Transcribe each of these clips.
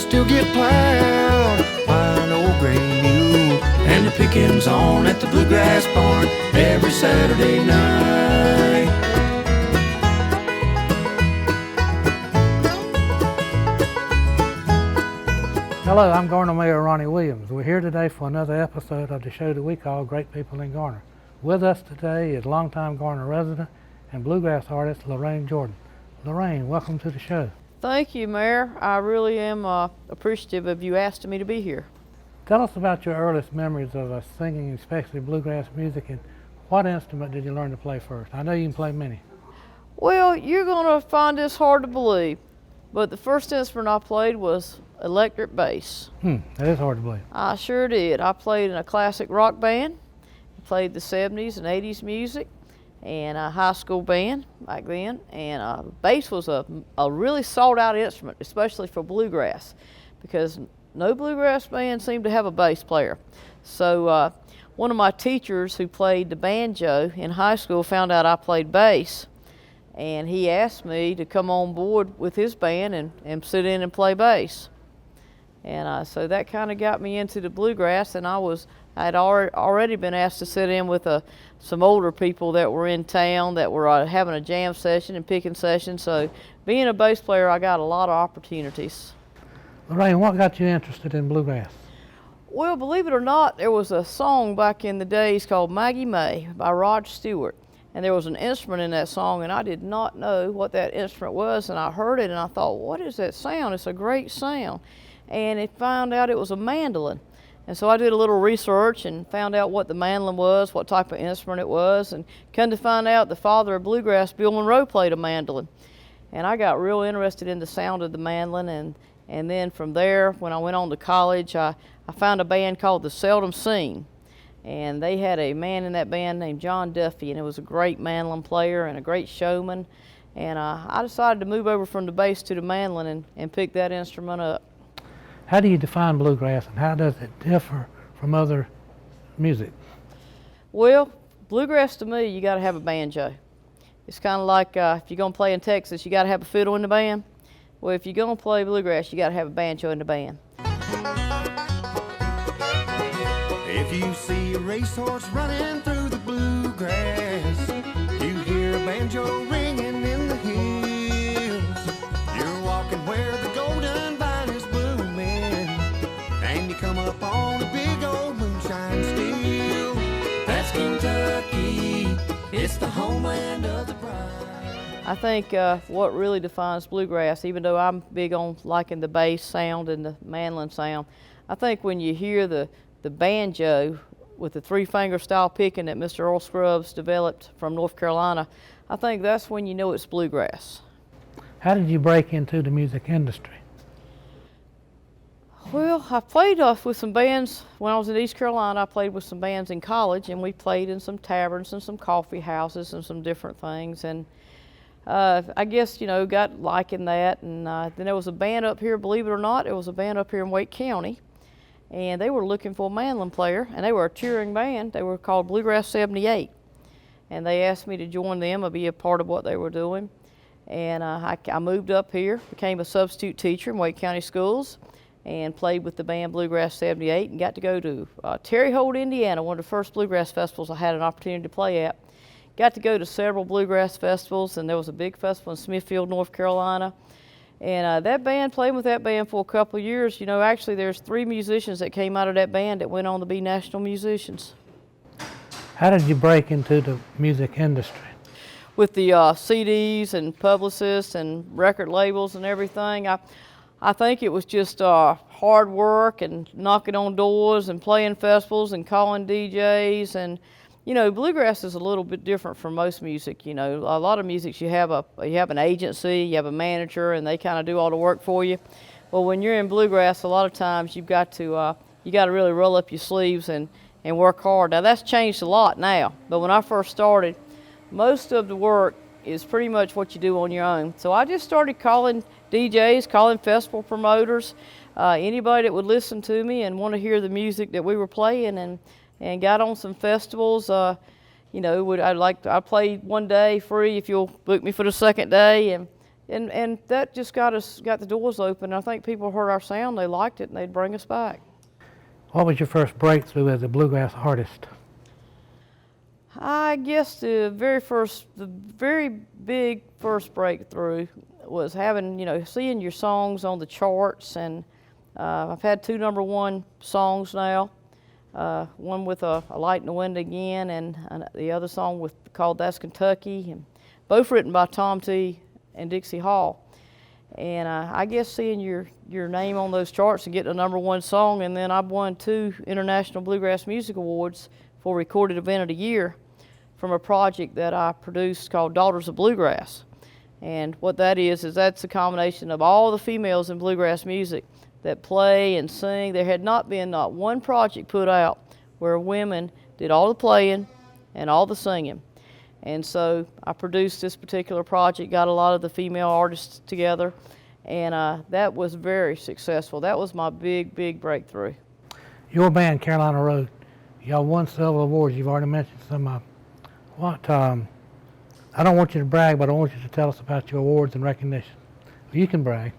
still get plowed by an old gray mule, and the pickings on at the Bluegrass barn every Saturday night. Hello, I'm Garner Mayor Ronnie Williams. We're here today for another episode of the show that we call Great People in Garner. With us today is longtime Garner resident and bluegrass artist Lorraine Jordan. Lorraine, welcome to the show. Thank you, Mayor. I really am appreciative of you asking me to be here. Tell us about your earliest memories of singing, especially bluegrass music, and what instrument did you learn to play first? I know you can play many. Well, you're going to find this hard to believe, but the first instrument I played was electric bass. That is hard to believe. I sure did. I played in a classic rock band, played the 70s and 80s music, and a high school band back then, and bass was a really sought out instrument, especially for bluegrass, because no bluegrass band seemed to have a bass player. So one of my teachers who played the banjo in high school found out I played bass, and he asked me to come on board with his band and sit in and play bass. And so that kind of got me into the bluegrass, and I'd already been asked to sit in with some older people that were in town that were having a jam session and picking session. So being a bass player, I got a lot of opportunities. Lorraine, what got you interested in bluegrass? Well, believe it or not, there was a song back in the days called Maggie May by Rod Stewart. And there was an instrument in that song, and I did not know what that instrument was. And I heard it, and I thought, what is that sound? It's a great sound. And it found out it was a mandolin. And so I did a little research and found out what the mandolin was, what type of instrument it was, and come to find out the father of bluegrass, Bill Monroe, played a mandolin. And I got real interested in the sound of the mandolin, and then from there, when I went on to college, I found a band called the Seldom Seen. And they had a man in that band named John Duffy, and it was a great mandolin player and a great showman. And I decided to move over from the bass to the mandolin and pick that instrument up. How do you define bluegrass, and how does it differ from other music? Well, bluegrass to me, you got to have a banjo. It's kind of like if you're going to play in Texas, you got to have a fiddle in the band. Well, if you're going to play bluegrass, you got to have a banjo in the band. If you see a racehorse running through the bluegrass, you hear a banjo ringing in the hills. You're walking where the golden vine is blooming, and you come up on a big old moonshine still. That's Kentucky, it's the homeland of the bride. I think what really defines bluegrass, even though I'm big on liking the bass sound and the mandolin sound, I think when you hear the banjo with the three-finger style picking that Mr. Earl Scruggs developed from North Carolina, I think that's when you know it's bluegrass. How did you break into the music industry? Well, I played with some bands when I was in East Carolina. I played with some bands in college, and we played in some taverns and some coffee houses and some different things. And I guess, got liking that. And then there was a band up here, believe it or not, there was a band up here in Wake County. And they were looking for a mandolin player, and they were a touring band. They were called Bluegrass 78. And they asked me to join them and be a part of what they were doing. And I moved up here, became a substitute teacher in Wake County Schools, and played with the band Bluegrass 78, and got to go to Terre Haute, Indiana, one of the first bluegrass festivals I had an opportunity to play at. Got to go to several bluegrass festivals, and there was a big festival in Smithfield, North Carolina. And that band, playing with that band for a couple of years, actually there's 3 musicians that came out of that band that went on to be national musicians. How did you break into the music industry? With the CDs and publicists and record labels and everything, I think it was just hard work and knocking on doors and playing festivals and calling DJs. And bluegrass is a little bit different from most music. A lot of music you have an agency, you have a manager, and they kind of do all the work for you. Well, when you're in bluegrass, a lot of times you've got to really roll up your sleeves and work hard. Now that's changed a lot now, but when I first started, most of the work is pretty much what you do on your own. So I just started calling DJs, calling festival promoters, anybody that would listen to me and want to hear the music that we were playing, and got on some festivals. I played one day free if you'll book me for the second day, and and that just got the doors open. I think people heard our sound, they liked it, and they'd bring us back. What was your first breakthrough as a bluegrass artist? I guess the very big first breakthrough was having, seeing your songs on the charts, and I've had 2 #1 songs now. One with a Light in the Wind Again, and the other song called That's Kentucky, and both written by Tom T. and Dixie Hall. And I guess seeing your name on those charts and getting a #1 song, and then I've won 2 International Bluegrass Music Awards for Recorded Event of the Year from a project that I produced called Daughters of Bluegrass. And what that is that's a combination of all the females in bluegrass music that play and sing. There had not been not one project put out where women did all the playing and all the singing. And so I produced this particular project, got a lot of the female artists together, and that was very successful. That was my big breakthrough. Your band, Carolina Road, y'all won several awards. You've already mentioned some of them. I don't want you to brag, but I want you to tell us about your awards and recognition. You can brag.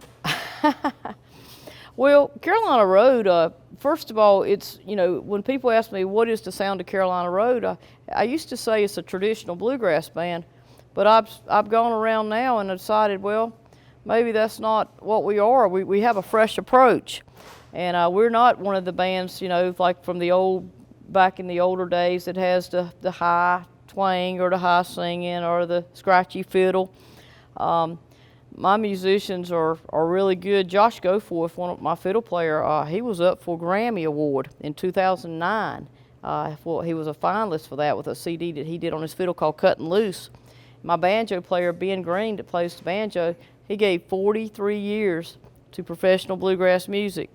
Well, Carolina Road, first of all, it's, when people ask me what is the sound of Carolina Road, I used to say it's a traditional bluegrass band, but I've gone around now and decided, well, maybe that's not what we are. We have a fresh approach, and we're not one of the bands, like from back in the older days that has the high twang or the high singing or the scratchy fiddle. My musicians are really good. Josh Goforth, one of my fiddle player, he was up for a Grammy Award in 2009. He was a finalist for that with a CD that he did on his fiddle called Cuttin' Loose. My banjo player, Ben Green, that plays the banjo, he gave 43 years to professional bluegrass music.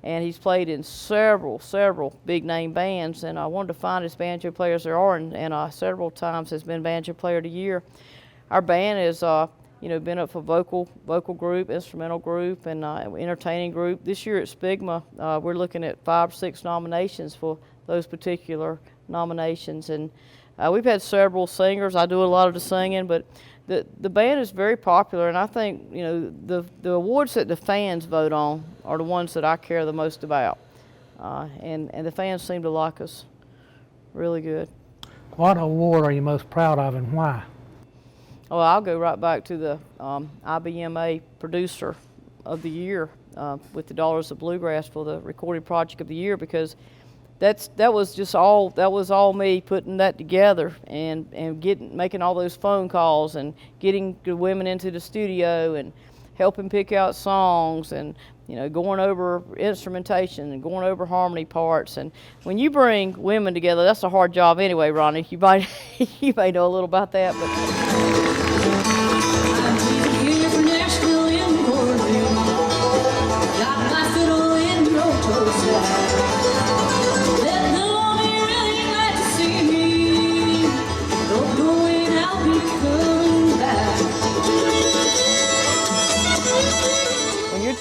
And he's played in several big name bands, and one of the finest banjo players there are, and several times has been Banjo Player of the Year. Our band is been up for vocal group, instrumental group, and entertaining group. This year at Spigma, we're looking at 5 or 6 nominations for those particular nominations. And we've had several singers. I do a lot of the singing, but the band is very popular, and I think the awards that the fans vote on are the ones that I care the most about. And the fans seem to like us really good. What award are you most proud of, and why? Well, I'll go right back to the IBMA Producer of the Year with the Daughters of Bluegrass for the Recorded Project of the Year, because that was all me putting that together and making all those phone calls and getting the women into the studio and helping pick out songs and going over instrumentation and going over harmony parts. And when you bring women together, that's a hard job anyway, Ronnie. You might know a little about that, but.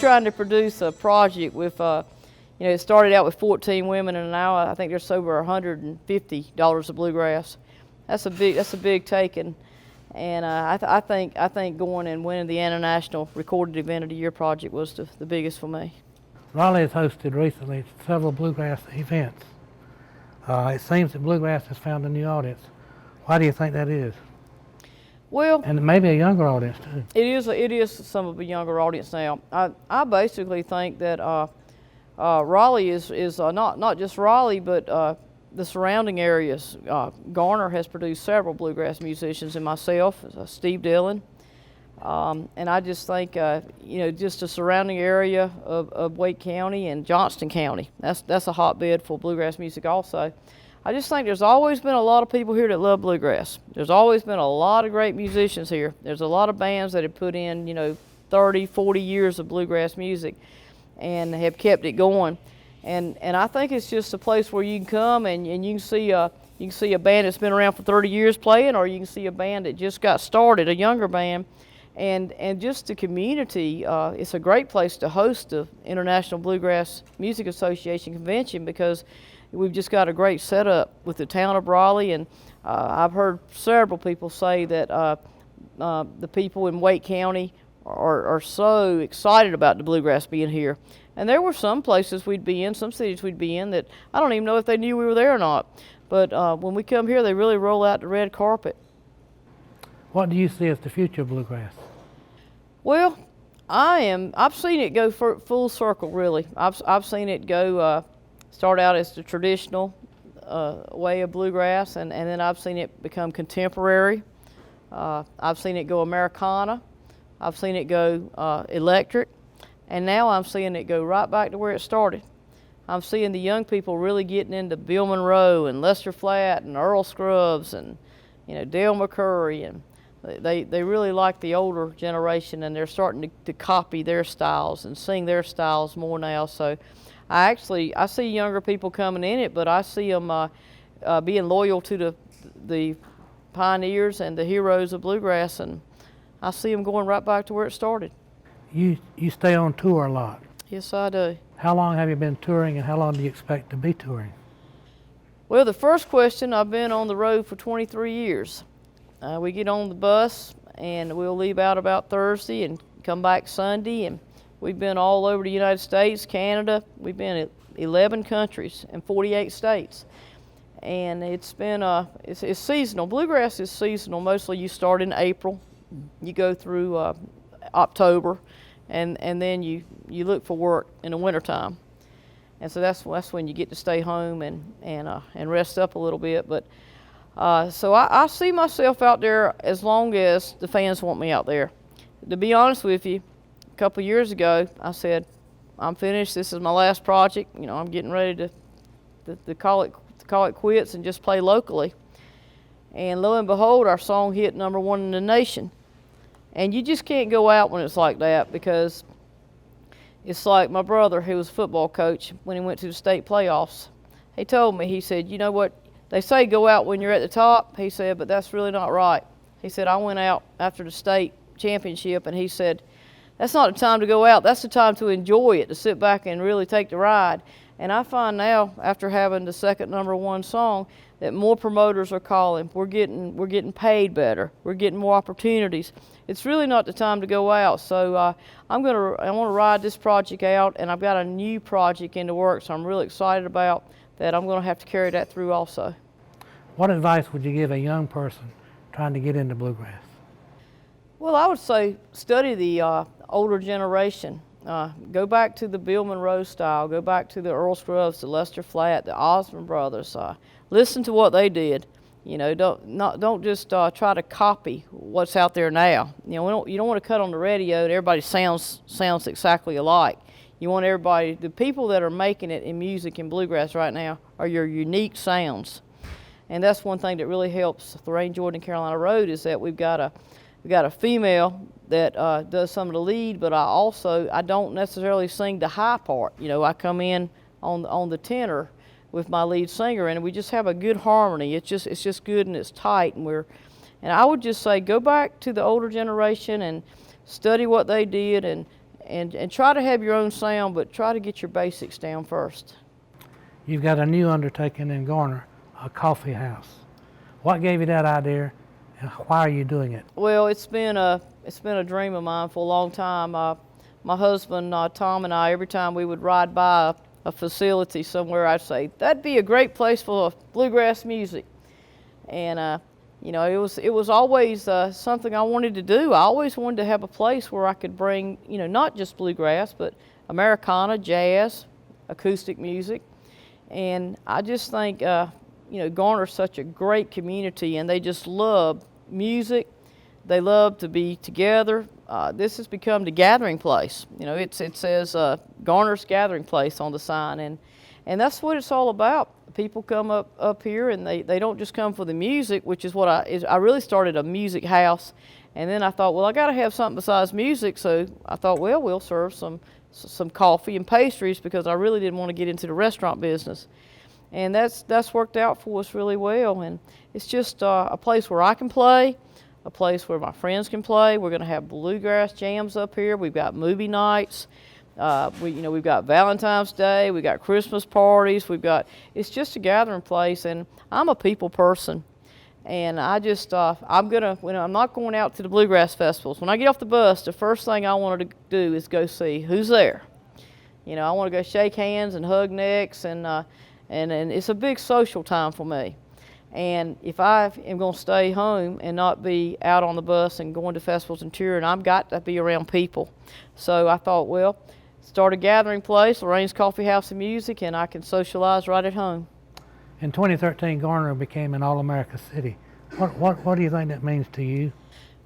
Trying to produce a project with, it started out with 14 women, and now I think there's over 150 Daughters of Bluegrass. That's a big taking, and I think going and winning the International Recorded Event of the Year project was the biggest for me. Raleigh has hosted recently several bluegrass events. It seems that bluegrass has found a new audience. Why do you think that is? Well, and maybe a younger audience too. It is some of a younger audience now. I basically think that Raleigh is not just Raleigh, but the surrounding areas. Garner has produced several bluegrass musicians, and myself, Steve Dillon, and I just think just the surrounding area of Wake County and Johnston County. That's a hotbed for bluegrass music also. I just think there's always been a lot of people here that love bluegrass. There's always been a lot of great musicians here. There's a lot of bands that have put in, 30, 40 years of bluegrass music and have kept it going. And I think it's just a place where you can come and you can see a band that's been around for 30 years playing, or you can see a band that just got started, a younger band. And just the community, it's a great place to host the International Bluegrass Music Association convention, because we've just got a great setup with the town of Raleigh, and I've heard several people say that the people in Wake County are so excited about the bluegrass being here. And there were some places we'd be in, some cities we'd be in that I don't even know if they knew we were there or not. But when we come here, they really roll out the red carpet. What do you see as the future of bluegrass? Well, I've seen it go full circle, really. I've seen it go, start out as the traditional way of bluegrass, and then I've seen it become contemporary. I've seen it go Americana. I've seen it go electric. And now I'm seeing it go right back to where it started. I'm seeing the young people really getting into Bill Monroe and Lester Flatt and Earl Scruggs and, you know, Dale McCurry, and they really like the older generation, and they're starting to copy their styles and sing their styles more now. So I see younger people coming in it, but I see them being loyal to the pioneers and the heroes of bluegrass, and I see them going right back to where it started. You stay on tour a lot. Yes, I do. How long have you been touring, and how long do you expect to be touring? Well, the first question, I've been on the road for 23 years. We get on the bus, and we'll leave out about Thursday and come back Sunday, and we've been all over the United States, Canada. We've been in 11 countries and 48 states. And it's been, it's seasonal. Bluegrass is seasonal. Mostly you start in April, you go through October, and then you look for work in the wintertime. And so that's when you get to stay home and rest up a little bit. But so I see myself out there as long as the fans want me out there. To be honest with you, a couple of years ago, I said, I'm finished. This is my last project. You know, I'm getting ready to call it quits and just play locally. And lo and behold, our song hit #1 in the nation. And you just can't go out when it's like that, because it's like my brother, who was a football coach, when he went to the state playoffs. He told me, he said, you know what, they say go out when you're at the top. He said, but that's really not right. He said, I went out after the state championship, and he said, that's not the time to go out. That's the time to enjoy it, to sit back and really take the ride. And I find now, after having the second #1 song, that more promoters are calling. We're getting paid better. We're getting more opportunities. It's really not the time to go out. So I want to ride this project out, and I've got a new project in the works I'm really excited about that I'm going to have to carry that through also. What advice would you give a young person trying to get into bluegrass? Well, I would say study the older generation. Go back to the Bill Monroe style. Go back to the Earl Scruggs, the Lester Flatt, the Osmond brothers. Listen to what they did. You know, don't just try to copy what's out there now. You know, you don't want to cut on the radio and everybody sounds exactly alike. You want everybody, the people that are making it in music and bluegrass right now, are your unique sounds. And that's one thing that really helps Lorraine Jordan Carolina Road, is that we've got a female that does some of the lead, but I don't necessarily sing the high part. You know, I come in on the tenor with my lead singer, and we just have a good harmony. It's just good, and it's tight, and I would just say go back to the older generation and study what they did, and try to have your own sound, but try to get your basics down first. You've got a new undertaking in Garner, a coffee house. What gave you that idea, and why are you doing it? Well, it's been a dream of mine for a long time. My husband Tom and I, every time we would ride by a facility somewhere, I'd say that'd be a great place for bluegrass music. And you know, it was always something I wanted to do. I always wanted to have a place where I could bring, you know, not just bluegrass, but Americana, jazz, acoustic music. And I just think, you know, Garner's such a great community, and they just love music. They love to be together. This has become the gathering place. You know, it says Garner's Gathering Place on the sign, and that's what it's all about. People come up here, and they don't just come for the music, which is what I really started a music house, and then I thought, well, I got to have something besides music, so I thought, well, we'll serve some coffee and pastries, because I really didn't want to get into the restaurant business. And that's worked out for us really well, and it's just a place where I can play, a place where my friends can play. We're going to have bluegrass jams up here. We've got movie nights. We've got Valentine's Day. We've got Christmas parties. It's just a gathering place, and I'm a people person. And I just, when I'm not going out to the bluegrass festivals. When I get off the bus, the first thing I wanted to do is go see who's there. You know, I want to go shake hands and hug necks, and it's a big social time for me. And if I am going to stay home and not be out on the bus and going to festivals and touring, I've got to be around people. So I thought, well, start a gathering place, Lorraine's Coffee House and Music, and I can socialize right at home. In 2013, Garner became an All-America city. What do you think that means to you?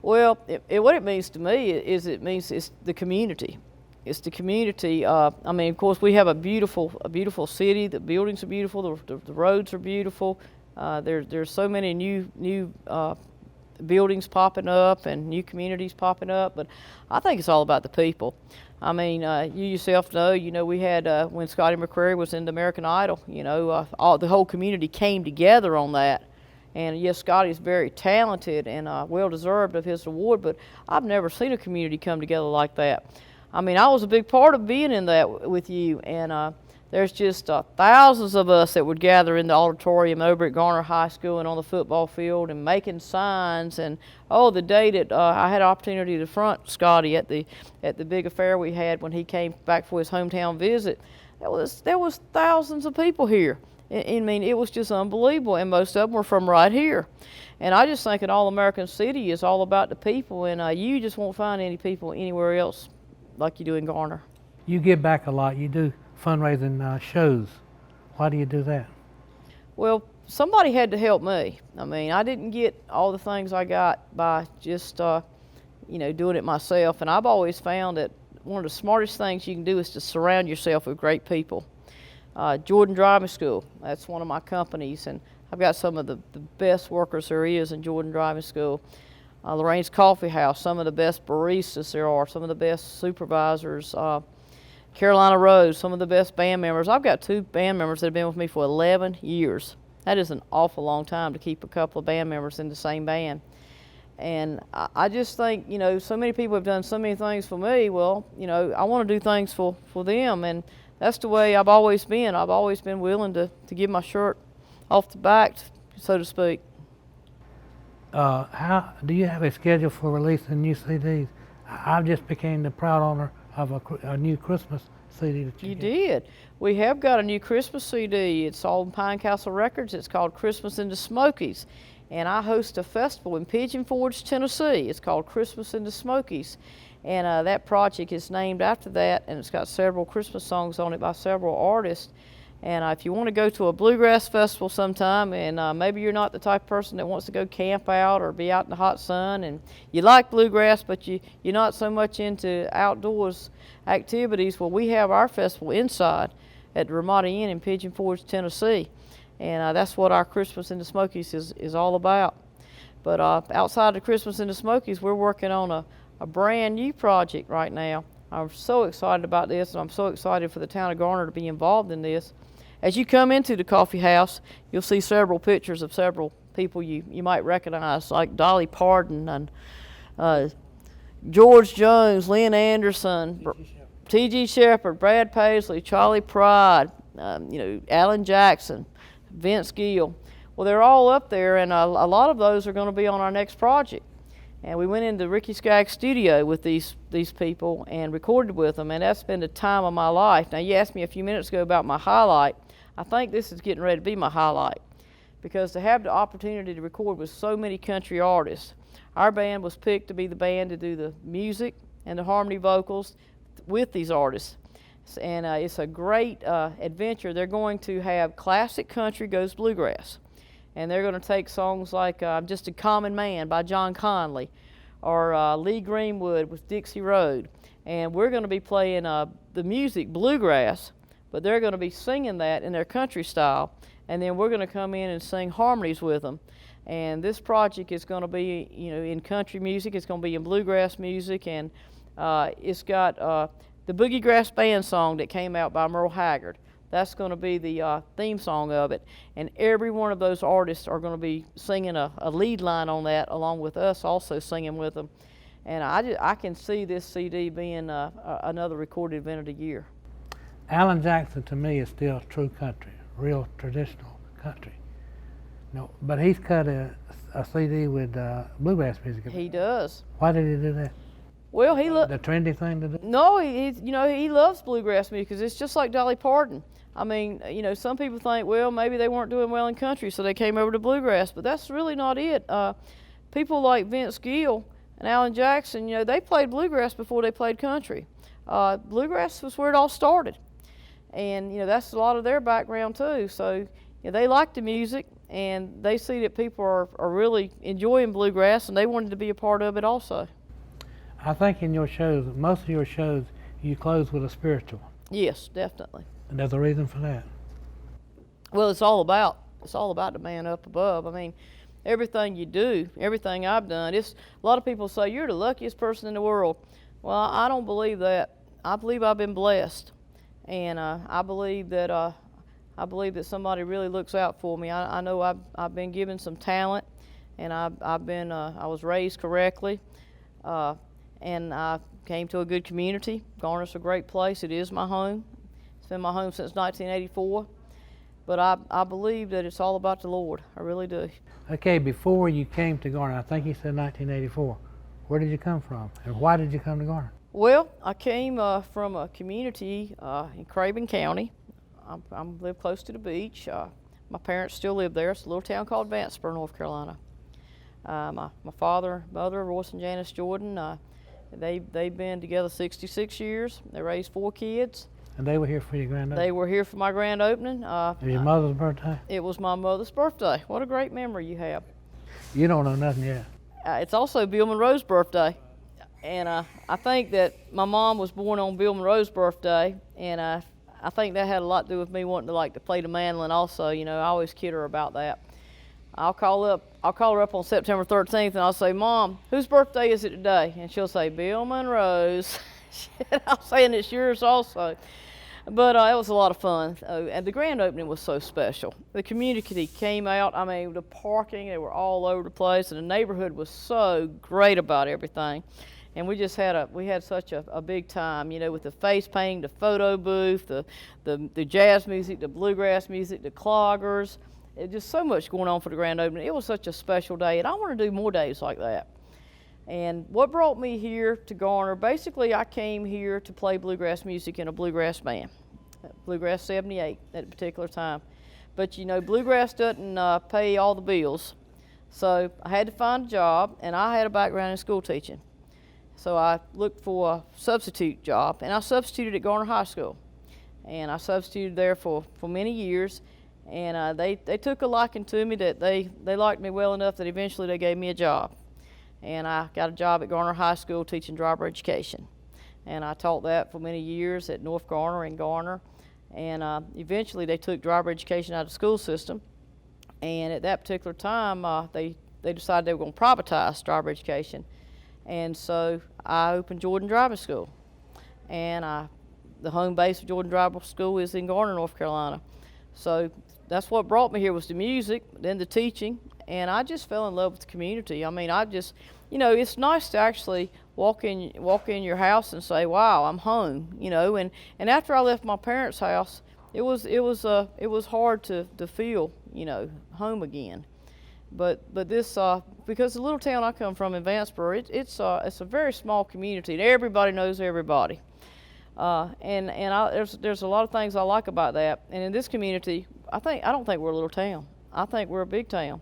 Well, what it means to me is it's the community. It's the community. I mean, of course, we have a beautiful city. The buildings are beautiful. The roads are beautiful. There's so many new buildings popping up and new communities popping up. But I think it's all about the people. I mean, you yourself know. You know, we had when Scotty McCreery was in the American Idol. You know, the whole community came together on that. And yes, Scotty's very talented and well deserved of his award. But I've never seen a community come together like that. I mean, I was a big part of being in that with you, and there's just thousands of us that would gather in the auditorium over at Garner High School and on the football field and making signs. And the day that I had an opportunity to front Scotty at the big affair we had when he came back for his hometown visit, there was thousands of people here. I mean, it was just unbelievable, and most of them were from right here. And I just think an all-American city is all about the people, and you just won't find any people anywhere else like you do in Garner. You give back a lot. You do fundraising shows. Why do you do that? Well, somebody had to help me. I mean, I didn't get all the things I got by just, doing it myself. And I've always found that one of the smartest things you can do is to surround yourself with great people. Jordan Driving School, that's one of my companies, and I've got some of the best workers there is in Jordan Driving School. Lorraine's Coffee House, some of the best baristas there are, some of the best supervisors. Carolina Road, some of the best band members. I've got 2 band members that have been with me for 11 years. That is an awful long time to keep a couple of band members in the same band. And I just think, so many people have done so many things for me. Well, I want to do things for them, and that's the way I've always been. I've always been willing to give my shirt off the back, so to speak. How do you have a schedule for releasing new CDs? I've just became the proud owner of a new Christmas CD that you did. We have got a new Christmas CD. It's on Pine Castle Records. It's called Christmas in the Smokies. And I host a festival in Pigeon Forge, Tennessee. It's called Christmas in the Smokies. And that project is named after that, and it's got several Christmas songs on it by several artists. And if you want to go to a bluegrass festival sometime, and maybe you're not the type of person that wants to go camp out or be out in the hot sun, and you like bluegrass, but you're not so much into outdoors activities, well, we have our festival inside at the Ramada Inn in Pigeon Forge, Tennessee. And that's what our Christmas in the Smokies is all about. But outside of Christmas in the Smokies, we're working on a brand new project right now. I'm so excited about this, and I'm so excited for the town of Garner to be involved in this. As you come into the coffee house, you'll see several pictures of several people you might recognize, like Dolly Parton and George Jones, Lynn Anderson, T.G. Shepherd, Brad Paisley, Charlie Pride, Alan Jackson, Vince Gill. Well, they're all up there, and a lot of those are going to be on our next project. And we went into Ricky Skaggs' studio with these people and recorded with them, and that's been the time of my life. Now, you asked me a few minutes ago about my highlight. I think this is getting ready to be my highlight, because to have the opportunity to record with so many country artists. Our band was picked to be the band to do the music and the harmony vocals with these artists. And it's a great adventure. They're going to have Classic Country Goes Bluegrass. And they're going to take songs like Just a Common Man by John Conley, or Lee Greenwood with Dixie Road. And we're going to be playing the music, bluegrass, but they're going to be singing that in their country style. And then we're going to come in and sing harmonies with them. And this project is going to be, in country music. It's going to be in bluegrass music. And it's got the Boogie Grass Band song that came out by Merle Haggard. That's going to be the theme song of it. And every one of those artists are going to be singing a lead line on that, along with us also singing with them. And I can see this CD being another recorded event of the year. Alan Jackson, to me, is still true country, real traditional country. No, but he's cut a CD with bluegrass music. He does. Why did he do that? Well, The trendy thing to do? No, he loves bluegrass music because it's just like Dolly Parton. I mean, some people think, well, maybe they weren't doing well in country, so they came over to bluegrass, but that's really not it. People like Vince Gill and Alan Jackson, they played bluegrass before they played country. Bluegrass was where it all started, and that's a lot of their background too. So they like the music, and they see that people are really enjoying bluegrass, and they wanted to be a part of it also. I think in your shows, most of your shows, you close with a spiritual. Yes, definitely. And there's a reason for that. Well, it's all about the man up above. I mean, everything you do, everything I've done, a lot of people say you're the luckiest person in the world. Well, I don't believe that. I believe I've been blessed, and I believe that somebody really looks out for me. I know I've been given some talent, and I was raised correctly, and I came to a good community. Garner's a great place. It is my home. It's been my home since 1984. But I believe that it's all about the Lord. I really do. Okay, before you came to Garner, I think you said 1984. Where did you come from, and why did you come to Garner? Well, I came from a community in Craven County. I live close to the beach. My parents still live there. It's a little town called Vanceboro, North Carolina. My father, mother, Royce and Janice Jordan, they've been together 66 years. They raised 4 kids. And they were here for your grand opening? They were here for my grand opening. It was your mother's birthday? It was my mother's birthday. What a great memory you have. You don't know nothing yet. It's also Bill Monroe's birthday. And I think that my mom was born on Bill Monroe's birthday, and I think that had a lot to do with me wanting to play the mandolin also. I always kid her about that. I'll call her up on September 13th, and I'll say, Mom, whose birthday is it today? And she'll say, Bill Monroe's. I'll say, and it's yours also. But it was a lot of fun, and the grand opening was so special. The community came out. I mean, the parking, they were all over the place, and the neighborhood was so great about everything. And we just had such a big time, with the face painting, the photo booth, the jazz music, the bluegrass music, the cloggers. Just so much going on for the grand opening. It was such a special day, and I want to do more days like that. And what brought me here to Garner, basically I came here to play bluegrass music in a bluegrass band, Bluegrass 78 at a particular time. But bluegrass doesn't pay all the bills. So I had to find a job, and I had a background in school teaching. So I looked for a substitute job, and I substituted at Garner High School. And I substituted there for many years, and they took a liking to me, that they liked me well enough that eventually they gave me a job. And I got a job at Garner High School teaching driver education. And I taught that for many years at North Garner and Garner. And eventually they took driver education out of the school system. And at that particular time, they decided they were going to privatize driver education. And so I opened Jordan Driving School. And the home base of Jordan Driving School is in Garner, North Carolina. So that's what brought me here, was the music, then the teaching. And I just fell in love with the community. I mean, it's nice to actually walk in your house and say, "Wow, I'm home." And after I left my parents' house, it was hard to feel, home again. But this because the little town I come from in Vanceboro, it's a very small community, and everybody knows everybody. There's a lot of things I like about that. And in this community, I don't think we're a little town. I think we're a big town.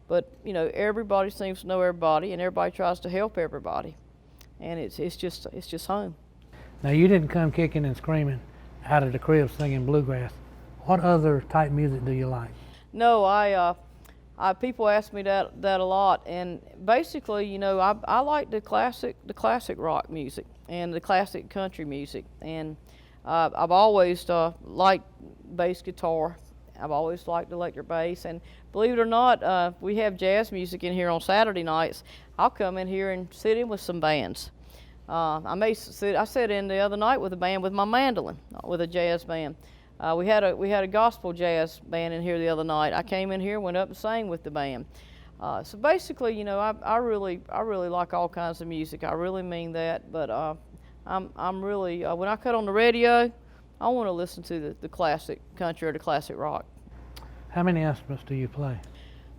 But everybody seems to know everybody, and everybody tries to help everybody, and it's just home. Now, you didn't come kicking and screaming out of the crib singing bluegrass. What other type music do you like? No, people ask me that a lot, and basically, I like the classic rock music and the classic country music, and I've always liked bass guitar. I've always liked electric bass, and believe it or not, we have jazz music in here on Saturday nights. I'll come in here and sit in with some bands. I sat in the other night with a band with my mandolin, with a jazz band. We had a gospel jazz band in here the other night. I came in here, went up and sang with the band. So basically, I really like all kinds of music. I really mean that. But I'm really when I cut on the radio, I want to listen to the classic country or the classic rock. How many instruments do you play?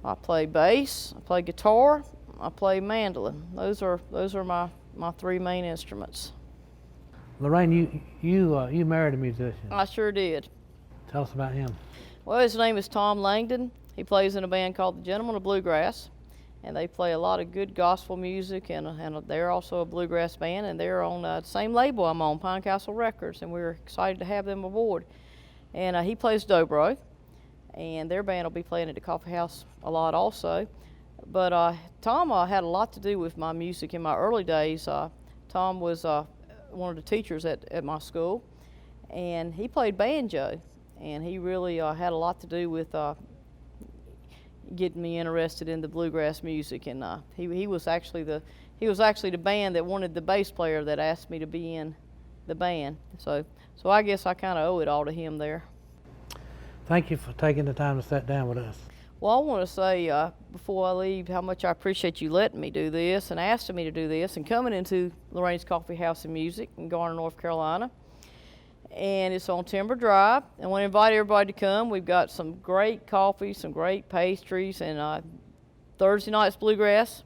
I play bass, I play guitar, I play mandolin. Those are my three main instruments. Lorraine, you married a musician. I sure did. Tell us about him. Well, his name is Tom Langdon. He plays in a band called the Gentlemen of Bluegrass, and they play a lot of good gospel music, and they're also a bluegrass band, and they're on the same label I'm on, Pine Castle Records, and we're excited to have them aboard. And he plays dobro, and their band will be playing at the Coffee House a lot also. But Tom had a lot to do with my music in my early days. Tom was one of the teachers at my school, and he played banjo, and he really had a lot to do with getting me interested in the bluegrass music. And he was actually the band that wanted the bass player that asked me to be in the band. So I guess I kind of owe it all to him there. Thank you for taking the time to sit down with us. Well, I want to say before I leave how much I appreciate you letting me do this and asking me to do this and coming into Lorraine's Coffee House and Music in Garner, North Carolina. And it's on Timber Drive. And I want to invite everybody to come. We've got some great coffee, some great pastries, and Thursday night's bluegrass.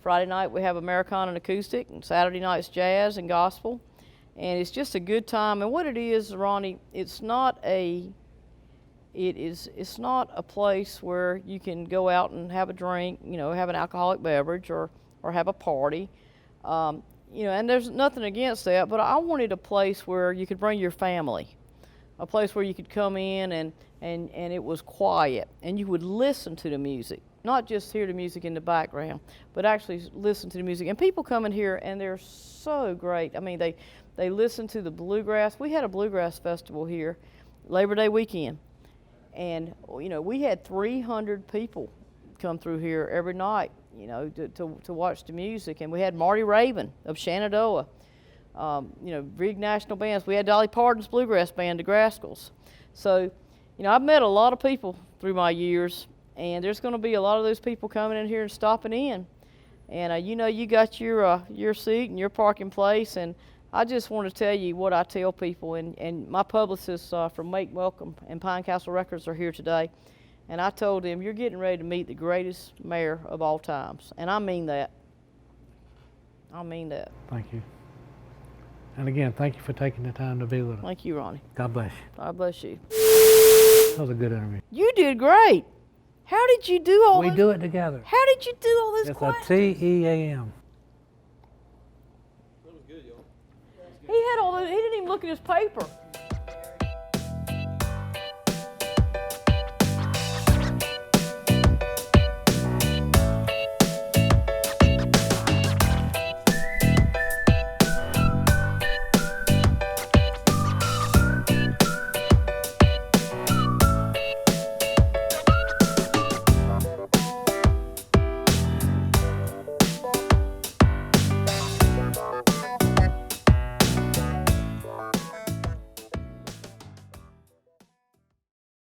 Friday night we have Americana and acoustic, and Saturday night's jazz and gospel. And it's just a good time. And what it is, Ronnie, it's not a place where you can go out and have a drink, have an alcoholic beverage or have a party. And there's nothing against that, but I wanted a place where you could bring your family, a place where you could come in and it was quiet and you would listen to the music, not just hear the music in the background, but actually listen to the music. And people come in here and they're so great. I mean, they listen to the bluegrass. We had a bluegrass festival here, Labor Day weekend. And, we had 300 people come through here every night, to watch the music. And we had Marty Raven of Shenandoah, big national bands. We had Dolly Parton's bluegrass band, the Grascals. So, I've met a lot of people through my years, and there's going to be a lot of those people coming in here and stopping in. And, you got your seat and your parking place, and I just want to tell you what I tell people, and my publicists from Make Welcome and Pine Castle Records are here today, and I told them, you're getting ready to meet the greatest mayor of all times, and I mean that. I mean that. Thank you. And again, thank you for taking the time to be with us. Thank you, Ronnie. God bless you. God bless you. That was a good interview. You did great. How did you do all this? We do it together. How did you do all this It's questions? a TEAM. He had all those, he didn't even look at his paper.